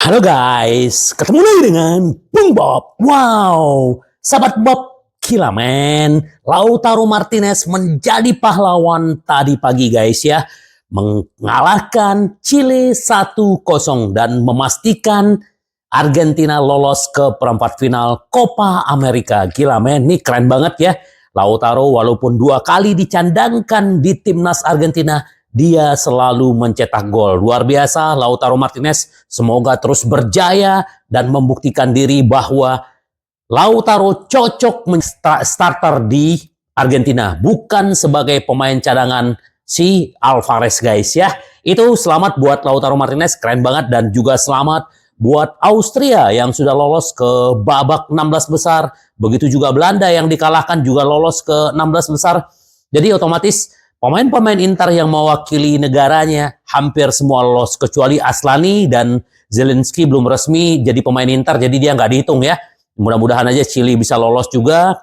Halo guys, ketemu lagi dengan Bung Bob. Wow, sahabat Bob, gila men. Lautaro Martinez menjadi pahlawan tadi pagi guys ya. Mengalahkan Chile 1-0 dan memastikan Argentina lolos ke perempat final Copa America. Gila men, ini keren banget ya. Lautaro walaupun 2 kali dicandangkan di timnas Argentina, dia selalu mencetak gol. Luar biasa Lautaro Martinez. Semoga terus berjaya dan membuktikan diri bahwa Lautaro cocok starter di Argentina. Bukan sebagai pemain cadangan si Alvarez guys ya. Itu selamat buat Lautaro Martinez. Keren banget. Dan juga selamat buat Austria yang sudah lolos ke babak 16 besar. Begitu juga Belanda yang dikalahkan juga lolos ke 16 besar. Jadi otomatis pemain-pemain Inter yang mewakili negaranya hampir semua lolos kecuali Aslani dan Zelensky belum resmi jadi pemain Inter, jadi dia nggak dihitung ya. Mudah-mudahan aja Chili bisa lolos juga.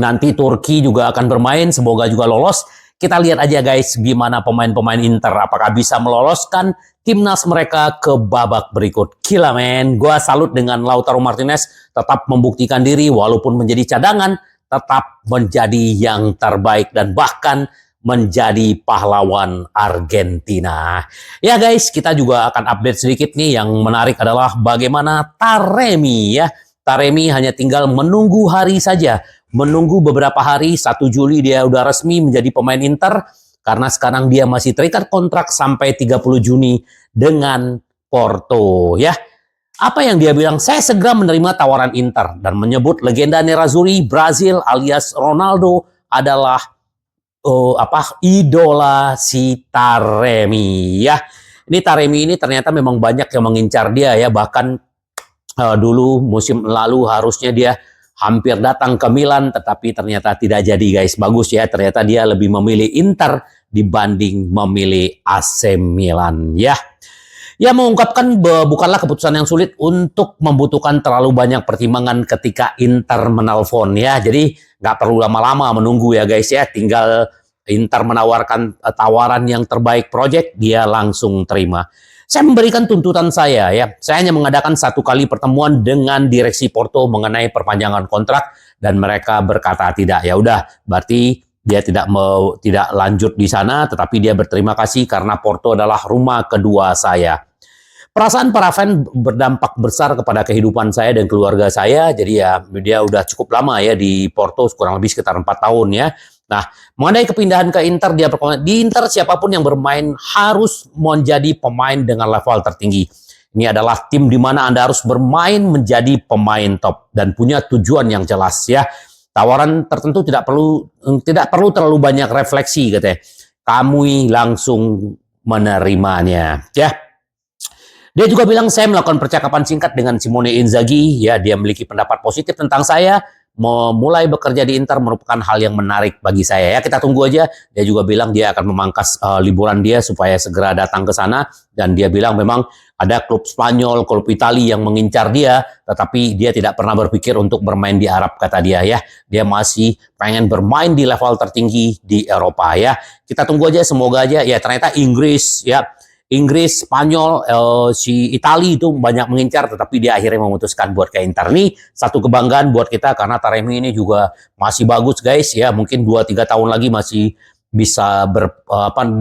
Nanti Turki juga akan bermain, semoga juga lolos. Kita lihat aja guys gimana pemain-pemain Inter, apakah bisa meloloskan timnas mereka ke babak berikut. Gila men, gue salut dengan Lautaro Martinez tetap membuktikan diri walaupun menjadi cadangan, tetap menjadi yang terbaik dan bahkan menjadi pahlawan Argentina. Ya guys, kita juga akan update sedikit nih. Yang menarik adalah bagaimana Taremi ya. Taremi hanya tinggal menunggu hari saja. Menunggu beberapa hari, 1 Juli dia udah resmi menjadi pemain Inter. Karena sekarang dia masih terikat kontrak sampai 30 Juni dengan Porto ya. Apa yang dia bilang? Saya segera menerima tawaran Inter dan menyebut legenda Nerazzurri Brazil alias Ronaldo adalah idola si Taremi ya. Ini Taremi ini ternyata memang banyak yang mengincar dia ya. Bahkan dulu musim lalu harusnya dia hampir datang ke Milan, tetapi ternyata tidak jadi guys. Bagus ya, ternyata dia lebih memilih Inter dibanding memilih AC Milan ya. Ya, mengungkapkan bukanlah keputusan yang sulit untuk membutuhkan terlalu banyak pertimbangan ketika Inter menelpon ya. Jadi nggak perlu lama-lama menunggu ya guys ya. Tinggal Inter menawarkan tawaran yang terbaik project, dia langsung terima. Saya memberikan tuntutan saya ya. Saya hanya mengadakan 1 kali pertemuan dengan direksi Porto mengenai perpanjangan kontrak dan mereka berkata tidak. Ya udah, berarti dia tidak lanjut di sana, tetapi dia berterima kasih karena Porto adalah rumah kedua saya. Perasaan para fan berdampak besar kepada kehidupan saya dan keluarga saya. Jadi ya dia udah cukup lama ya di Porto, kurang lebih sekitar 4 tahun ya. Nah, mengenai kepindahan ke Inter, dia berkomentar, di Inter siapapun yang bermain harus menjadi pemain dengan level tertinggi. Ini adalah tim di mana Anda harus bermain menjadi pemain top dan punya tujuan yang jelas ya. Tawaran tertentu tidak perlu terlalu banyak refleksi katanya. Kami langsung menerimanya ya. Dia juga bilang saya melakukan percakapan singkat dengan Simone Inzaghi, ya dia memiliki pendapat positif tentang saya, memulai bekerja di Inter merupakan hal yang menarik bagi saya ya. Kita tunggu aja. Dia juga bilang dia akan memangkas liburan dia supaya segera datang ke sana dan dia bilang memang ada klub Spanyol, klub Italia yang mengincar dia, tetapi dia tidak pernah berpikir untuk bermain di Arab kata dia ya. Dia masih pengen bermain di level tertinggi di Eropa ya. Kita tunggu aja, semoga aja ya. Ternyata Inggris ya. Inggris, Spanyol, si Italia itu banyak mengincar, tetapi dia akhirnya memutuskan buat ke Inter. Nih satu kebanggaan buat kita karena Taremi ini juga masih bagus guys ya. Mungkin 2-3 tahun lagi masih bisa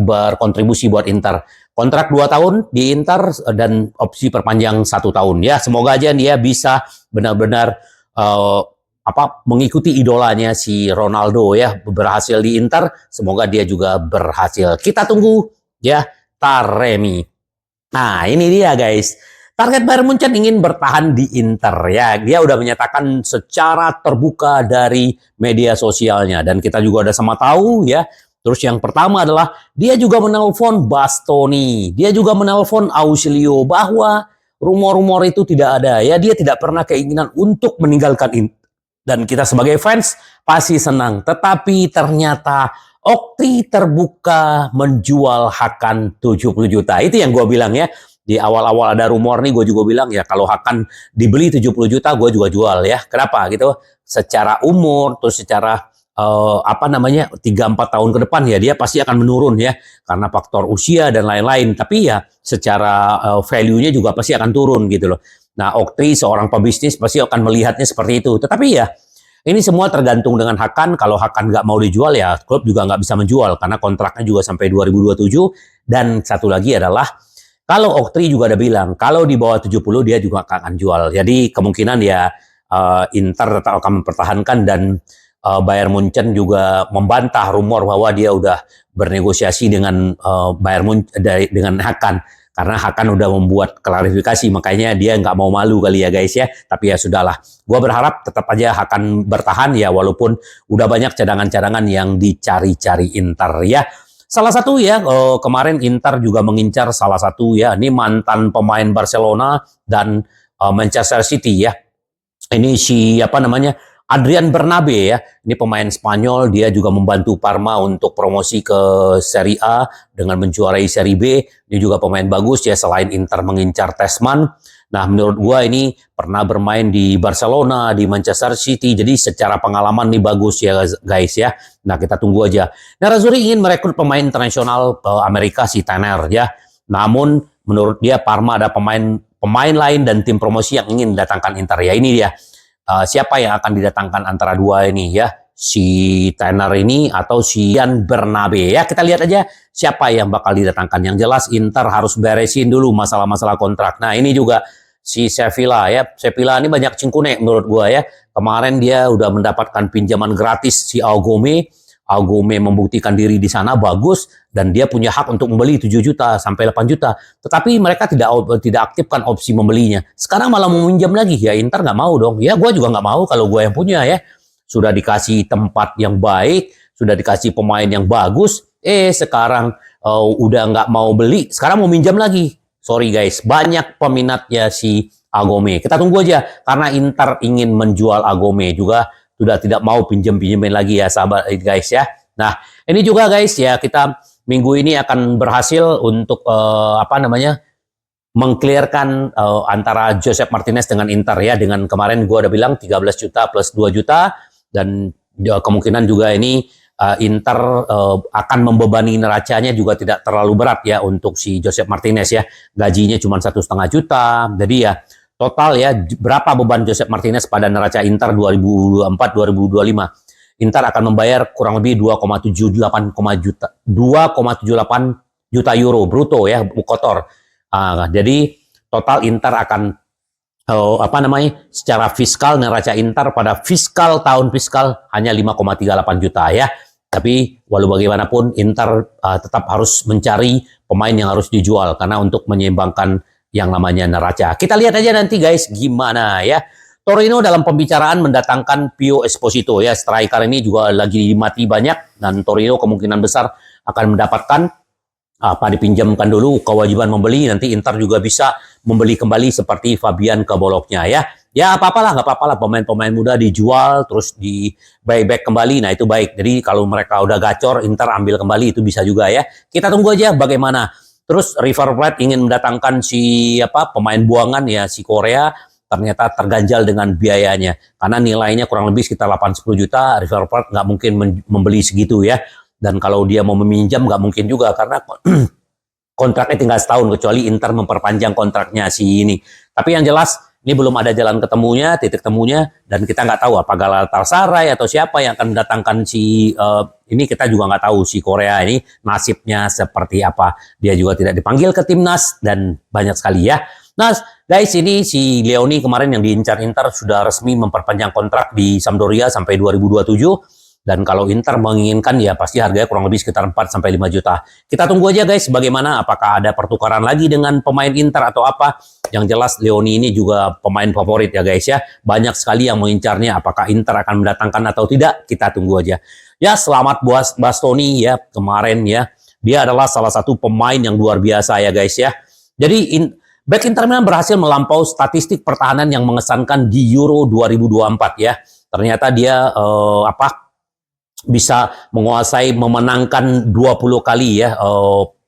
berkontribusi buat Inter. Kontrak 2 tahun di Inter dan opsi perpanjang 1 tahun ya. Semoga aja dia bisa benar-benar mengikuti idolanya si Ronaldo ya, berhasil di Inter. Semoga dia juga berhasil. Kita tunggu ya. Taremi. Nah, ini dia guys. Target Bayern Munchen ingin bertahan di Inter ya. Dia udah menyatakan secara terbuka dari media sosialnya dan kita juga udah sama tahu ya. Terus yang pertama adalah dia juga menelpon Bastoni. Dia juga menelpon Ausilio bahwa rumor-rumor itu tidak ada ya. Dia tidak pernah keinginan untuk meninggalkan Inter. Dan kita sebagai fans pasti senang. Tetapi ternyata Okti terbuka menjual Hakan 70 juta. Itu yang gue bilang ya. Di awal-awal ada rumor nih, gue juga bilang ya kalau Hakan dibeli 70 juta, gue juga jual ya. Kenapa gitu? Secara umur, terus secara apa namanya 3-4 tahun ke depan ya dia pasti akan menurun ya karena faktor usia dan lain-lain. Tapi ya secara value-nya juga pasti akan turun gitu loh. Nah, Oktri seorang pebisnis pasti akan melihatnya seperti itu. Tetapi ya ini semua tergantung dengan Hakan. Kalau Hakan nggak mau dijual ya klub juga nggak bisa menjual karena kontraknya juga sampai 2027. Dan satu lagi adalah kalau Oktri juga ada bilang kalau di bawah 70 dia juga akan jual. Jadi kemungkinan ya Inter tetap akan mempertahankan dan Bayern Munchen juga membantah rumor bahwa dia udah bernegosiasi dengan Bayern Munchen dengan Hakan karena Hakan udah membuat klarifikasi, makanya dia nggak mau malu kali ya guys ya. Tapi ya sudahlah, gua berharap tetap aja Hakan bertahan ya walaupun udah banyak cadangan-cadangan yang dicari-cari Inter ya. Salah satu ya kemarin Inter juga mengincar salah satu ya ini mantan pemain Barcelona dan Manchester City ya. Ini si apa namanya Adrian Bernabe ya, ini pemain Spanyol, dia juga membantu Parma untuk promosi ke Serie A dengan menjuarai Serie B. Ini juga pemain bagus ya, selain Inter mengincar Tessmann. Nah, menurut gua ini pernah bermain di Barcelona, di Manchester City, jadi secara pengalaman nih bagus ya guys ya. Nah, kita tunggu aja. Nerazzurri ingin merekrut pemain internasional Amerika si Tanner ya. Namun menurut dia Parma ada pemain lain dan tim promosi yang ingin datangkan Inter ya. Ini dia. Siapa yang akan didatangkan antara dua ini ya, si Tanner ini atau si Adrian Bernabe ya, kita lihat aja siapa yang bakal didatangkan. Yang jelas Inter harus beresin dulu masalah-masalah kontrak. Nah ini juga si Sevilla ya, Sevilla ini banyak cingkune menurut gua ya. Kemarin dia udah mendapatkan pinjaman gratis si Augome membuktikan diri di sana bagus dan dia punya hak untuk membeli 7 juta sampai 8 juta. Tetapi mereka tidak aktifkan opsi membelinya. Sekarang malah meminjam lagi ya, Inter nggak mau dong. Ya gue juga nggak mau kalau gue yang punya ya. Sudah dikasih tempat yang baik, sudah dikasih pemain yang bagus, sekarang udah nggak mau beli, sekarang mau minjam lagi. Sorry guys, banyak peminatnya si Agome. Kita tunggu aja karena Inter ingin menjual Agome juga. Sudah tidak mau pinjem-pinjemin lagi ya sahabat guys ya. Nah ini juga guys ya kita minggu ini akan berhasil untuk apa namanya mengclearkan antara Josep Martinez dengan Inter ya. Dengan kemarin gua udah bilang 13 juta plus 2 juta dan kemungkinan juga ini Inter akan membebani neracanya juga tidak terlalu berat ya untuk si Josep Martinez ya. Gajinya cuma 1,5 juta. Jadi ya total ya, berapa beban Josep Martinez pada neraca Inter 2024-2025? Inter akan membayar kurang lebih 2,78 juta euro bruto ya, kotor. Jadi total Inter akan apa namanya? Secara fiskal neraca Inter pada tahun fiskal hanya 5,38 juta ya. Tapi walau bagaimanapun Inter tetap harus mencari pemain yang harus dijual karena untuk menyeimbangkan yang namanya neraca. Kita lihat aja nanti guys gimana ya. Torino dalam pembicaraan mendatangkan Pio Esposito ya. Striker ini juga lagi mati banyak dan Torino kemungkinan besar akan mendapatkan dipinjamkan dulu kewajiban membeli. Nanti Inter juga bisa membeli kembali seperti Fabian ke Bologna ya. Ya apa-apalah, nggak apa-apalah pemain-pemain muda dijual terus di buyback kembali. Nah itu baik. Jadi kalau mereka udah gacor Inter ambil kembali itu bisa juga ya. Kita tunggu aja bagaimana. Terus River Plate ingin mendatangkan si pemain buangan ya si Korea, ternyata terganjal dengan biayanya karena nilainya kurang lebih sekitar 8-10 juta. River Plate nggak mungkin membeli segitu ya, dan kalau dia mau meminjam nggak mungkin juga karena kontraknya tinggal setahun kecuali Inter memperpanjang kontraknya si ini. Tapi yang jelas ini belum ada jalan ketemunya, titik temunya, dan kita nggak tahu apa Galatasaray atau siapa yang akan mendatangkan si ini, kita juga nggak tahu si Korea ini nasibnya seperti apa. Dia juga tidak dipanggil ke timnas dan banyak sekali ya. Nah guys, ini si Leoni kemarin yang diincar Inter sudah resmi memperpanjang kontrak di Sampdoria sampai 2027. Dan kalau Inter menginginkan ya pasti harganya kurang lebih sekitar 4-5 juta. Kita tunggu aja guys bagaimana, apakah ada pertukaran lagi dengan pemain Inter atau apa. Yang jelas Leoni ini juga pemain favorit ya guys ya. Banyak sekali yang mengincarnya, apakah Inter akan mendatangkan atau tidak, kita tunggu aja. Ya selamat buat Bastoni ya kemarin ya. Dia adalah salah satu pemain yang luar biasa ya guys ya. Jadi back Inter Milan berhasil melampaui statistik pertahanan yang mengesankan di Euro 2024 ya. Ternyata dia bisa menguasai memenangkan 20 kali ya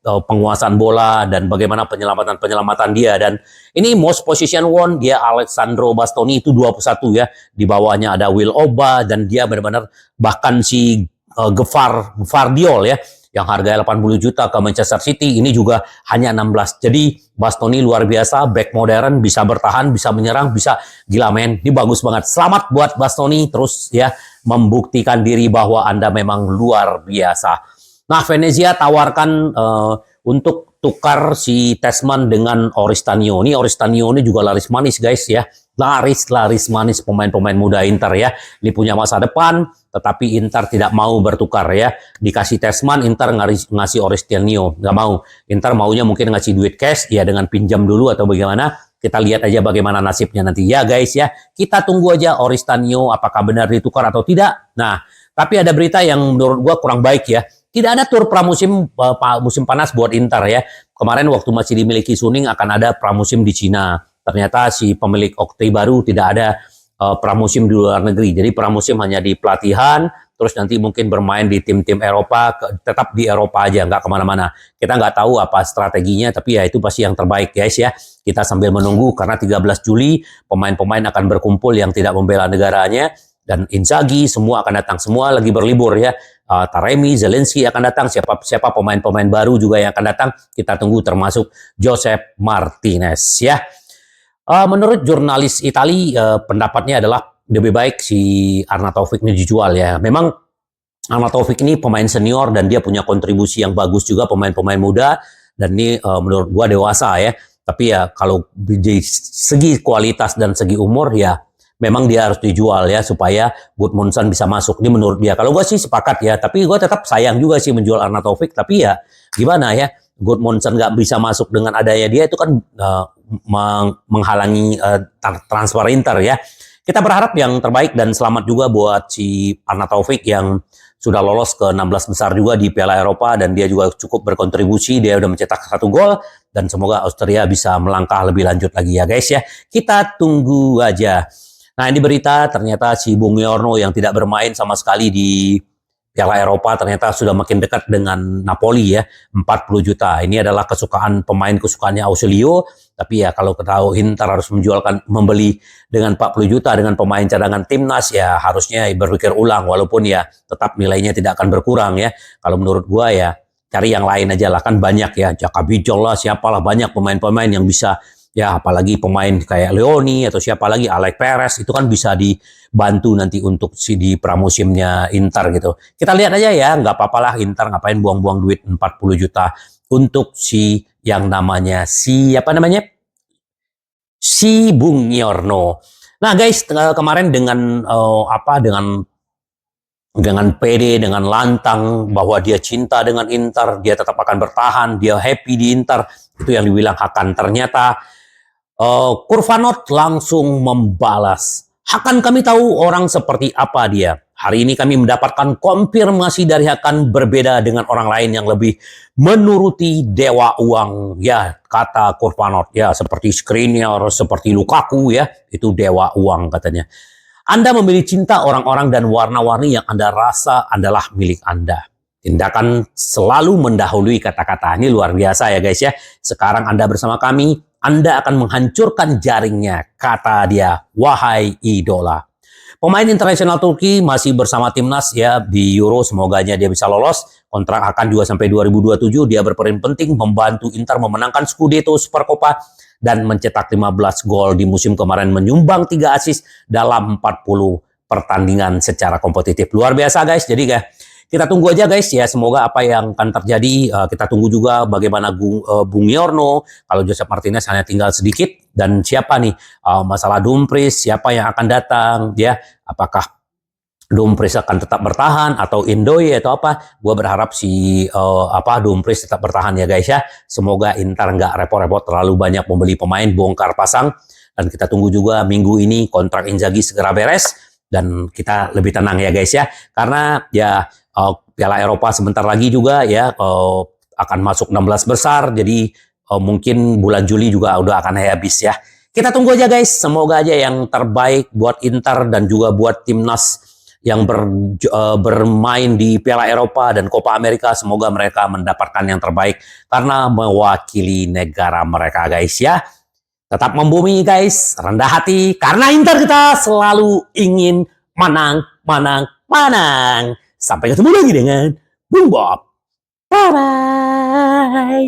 penguasaan bola dan bagaimana penyelamatan dia. Dan ini most position won dia Alessandro Bastoni itu 21 ya. Di bawahnya ada Will Oba dan dia benar-benar bahkan si Gvardiol ya yang harganya 80 juta ke Manchester City ini juga hanya 16. Jadi Bastoni luar biasa, back modern, bisa bertahan, bisa menyerang, bisa gila men. Ini bagus banget. Selamat buat Bastoni terus ya membuktikan diri bahwa Anda memang luar biasa. Nah, Venezia tawarkan untuk tukar si Tessmann dengan Oristanio. Ini Oristanio ini juga laris manis guys ya. Laris manis pemain-pemain muda Inter ya. Ini punya masa depan, tetapi Inter tidak mau bertukar ya. Dikasih Tessmann, Inter ngasih Oristanio. Nggak mau. Inter maunya mungkin ngasih duit cash ya dengan pinjam dulu atau bagaimana. Kita lihat aja bagaimana nasibnya nanti ya guys ya. Kita tunggu aja Oristanio apakah benar ditukar atau tidak. Nah, tapi ada berita yang menurut gua kurang baik ya. Tidak ada tur pramusim musim panas buat Inter ya. Kemarin waktu masih dimiliki Suning akan ada pramusim di Cina. Ternyata si pemilik Oktay baru tidak ada pramusim di luar negeri. Jadi pramusim hanya di pelatihan, terus nanti mungkin bermain di tim-tim Eropa, tetap di Eropa aja, nggak kemana-mana. Kita nggak tahu apa strateginya, tapi ya itu pasti yang terbaik guys ya. Kita sambil menunggu karena 13 Juli pemain-pemain akan berkumpul yang tidak membela negaranya. Dan Inzaghi semua akan datang, semua lagi berlibur ya. Taremi, Zelensky akan datang, siapa pemain-pemain baru juga yang akan datang. Kita tunggu termasuk Josep Martinez ya. Menurut jurnalis Itali pendapatnya adalah lebih baik si Arnautovic ini dijual ya. Memang Arnautovic ini pemain senior dan dia punya kontribusi yang bagus juga pemain-pemain muda dan ini menurut gua dewasa ya. Tapi ya kalau di segi kualitas dan segi umur ya memang dia harus dijual ya supaya Gudmundsson bisa masuk. Ini menurut dia. Kalau gue sih sepakat ya, tapi gue tetap sayang juga sih menjual Arnautovic. Tapi ya gimana ya, Gudmundsson nggak bisa masuk dengan adanya dia itu kan menghalangi transfer Inter ya. Kita berharap yang terbaik dan selamat juga buat si Arnautovic yang sudah lolos ke 16 besar juga di Piala Eropa dan dia juga cukup berkontribusi. Dia udah mencetak 1 gol dan semoga Austria bisa melangkah lebih lanjut lagi ya guys ya. Kita tunggu aja. Nah ini berita ternyata si Bung Yorno yang tidak bermain sama sekali di Piala Eropa ternyata sudah makin dekat dengan Napoli ya, 40 juta. Ini adalah pemain kesukaannya Ausilio, tapi ya kalau tahu Inter harus membeli dengan 40 juta dengan pemain cadangan timnas ya harusnya berpikir ulang walaupun ya tetap nilainya tidak akan berkurang ya. Kalau menurut gua ya cari yang lain aja lah kan banyak ya, Jakabijol lah siapalah banyak pemain-pemain yang bisa. Ya, apalagi pemain kayak Leoni atau siapa lagi, Alex Perez, itu kan bisa dibantu nanti untuk di pramusimnya Inter gitu. Kita lihat aja ya, nggak apa-apa lah Inter ngapain buang-buang duit 40 juta untuk si yang namanya, si Bung Yorno. Nah guys, kemarin dengan dengan pede, dengan lantang bahwa dia cinta dengan Inter, dia tetap akan bertahan, dia happy di Inter, itu yang dibilang Hakan. Ternyata Kurvanot langsung membalas. Hakan kami tahu orang seperti apa dia. Hari ini kami mendapatkan konfirmasi dari Hakan berbeda dengan orang lain yang lebih menuruti dewa uang. Ya, kata Kurvanot. Ya, seperti Skriniar, seperti Lukaku ya. Itu dewa uang katanya. Anda memilih cinta orang-orang dan warna-warni yang Anda rasa adalah milik Anda. Tindakan selalu mendahului kata-kata. Ini luar biasa ya guys ya. Sekarang Anda bersama kami. Anda akan menghancurkan jaringnya, kata dia, wahai idola. Pemain internasional Turki masih bersama timnas ya di Euro, semoga dia bisa lolos. Kontrak akan juga sampai 2027, dia berperan penting membantu Inter memenangkan Scudetto Supercoppa dan mencetak 15 gol di musim kemarin, menyumbang 3 assist dalam 40 pertandingan secara kompetitif. Luar biasa guys, jadi kita tunggu aja guys ya, semoga apa yang akan terjadi, kita tunggu juga bagaimana Bung Yorno, kalau Josep Martinez hanya tinggal sedikit, dan siapa nih, masalah Dumfries, siapa yang akan datang, ya, apakah Dumfries akan tetap bertahan, atau Indoy atau apa, gue berharap si Dumfries tetap bertahan ya guys ya, semoga Inter nggak repot-repot terlalu banyak membeli pemain, bongkar pasang, dan kita tunggu juga minggu ini kontrak Inzaghi segera beres, dan kita lebih tenang ya guys ya, karena ya Piala Eropa sebentar lagi juga ya akan masuk 16 besar, jadi mungkin bulan Juli juga udah akan habis ya. Kita tunggu aja guys, semoga aja yang terbaik buat Inter dan juga buat timnas yang bermain di Piala Eropa dan Copa America. Semoga mereka mendapatkan yang terbaik karena mewakili negara mereka, guys ya. Tetap membumi, guys, rendah hati karena Inter kita selalu ingin menang, menang, menang. Sampai ketemu lagi dengan Bung Bob. Bye bye.